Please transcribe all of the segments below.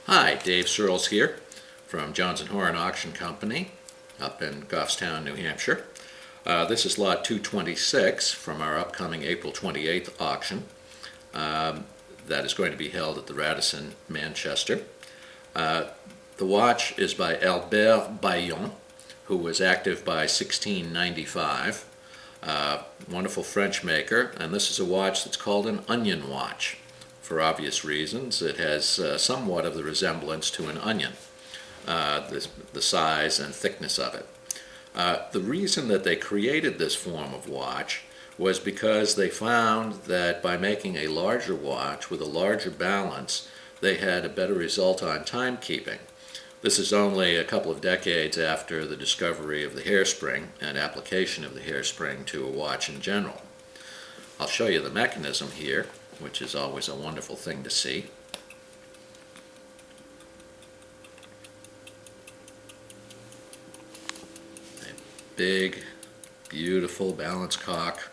Hi, Dave Searles here from Jones & Horan Auction Company up in Goffstown, New Hampshire. This is lot 226 from our upcoming April 28th auction that is going to be held at the Radisson, Manchester. The watch is by Albert Baillon, who was active by 1695. Wonderful French maker, and this is a watch that's called an onion watch. For obvious reasons, it has somewhat of the resemblance to an onion, the size and thickness of it. The reason that they created this form of watch was because they found that by making a larger watch with a larger balance, they had a better result on timekeeping. This is only a couple of decades after the discovery of the hairspring and application of the hairspring to a watch in general. I'll show you the mechanism here, which is always a wonderful thing to see. A big, beautiful balance cock.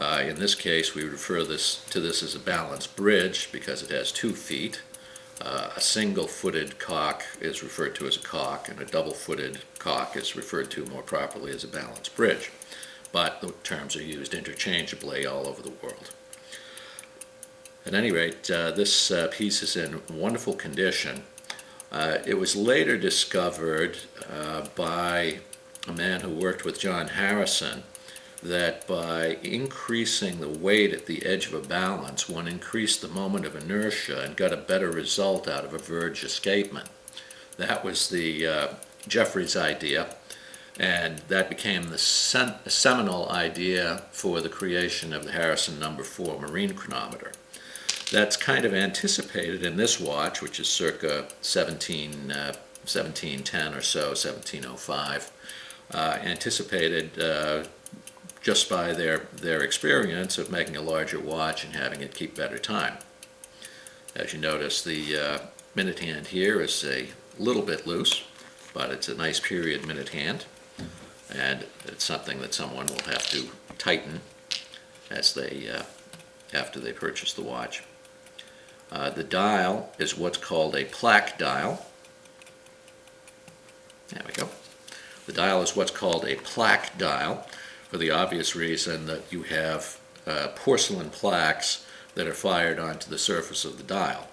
In this case, we refer to this as a balance bridge because it has 2 feet. A single-footed cock is referred to as a cock, and a double-footed cock is referred to more properly as a balance bridge. But the terms are used interchangeably all over the world. At any rate, this piece is in wonderful condition. It was later discovered by a man who worked with John Harrison that by increasing the weight at the edge of a balance, one increased the moment of inertia and got a better result out of a verge escapement. That was the Jeffries idea, and that became the seminal idea for the creation of the Harrison No. 4 marine chronometer. That's kind of anticipated in this watch, which is circa 1710 or so, 1705, anticipated just by their experience of making a larger watch and having it keep better time. As you notice, the minute hand here is a little bit loose, but it's a nice period minute hand, and it's something that someone will have to tighten as after they purchase the watch. The dial is what's called a plaque dial. There we go. The dial is what's called a plaque dial for the obvious reason that you have porcelain plaques that are fired onto the surface of the dial.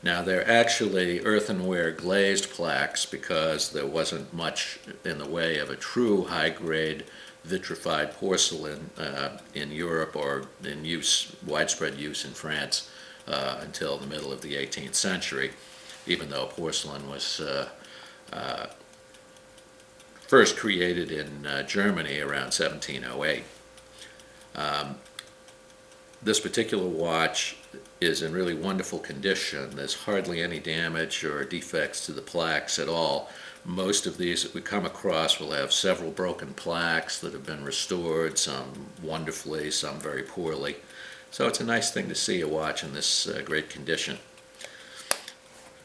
Now, they're actually earthenware glazed plaques because there wasn't much in the way of a true high-grade vitrified porcelain in Europe or in widespread use in France until the middle of the 18th century, even though porcelain was first created in Germany around 1708. This particular watch is in really wonderful condition. There's hardly any damage or defects to the plaques at all. Most of these that we come across will have several broken plaques that have been restored, some wonderfully, some very poorly. So it's a nice thing to see a watch in this great condition.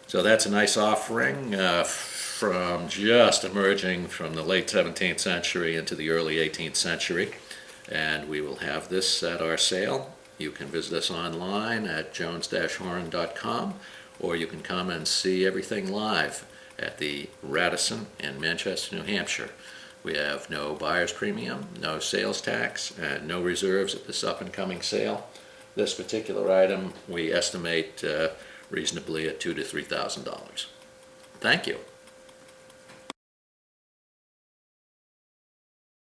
So that's a nice offering from just emerging from the late 17th century into the early 18th century. And we will have this at our sale. You can visit us online at jones-horan.com, or you can come and see everything live at the Radisson in Manchester, New Hampshire. We have no buyer's premium, no sales tax, and no reserves at this up-and-coming sale. This particular item we estimate reasonably at $2,000 to $3,000. Thank you.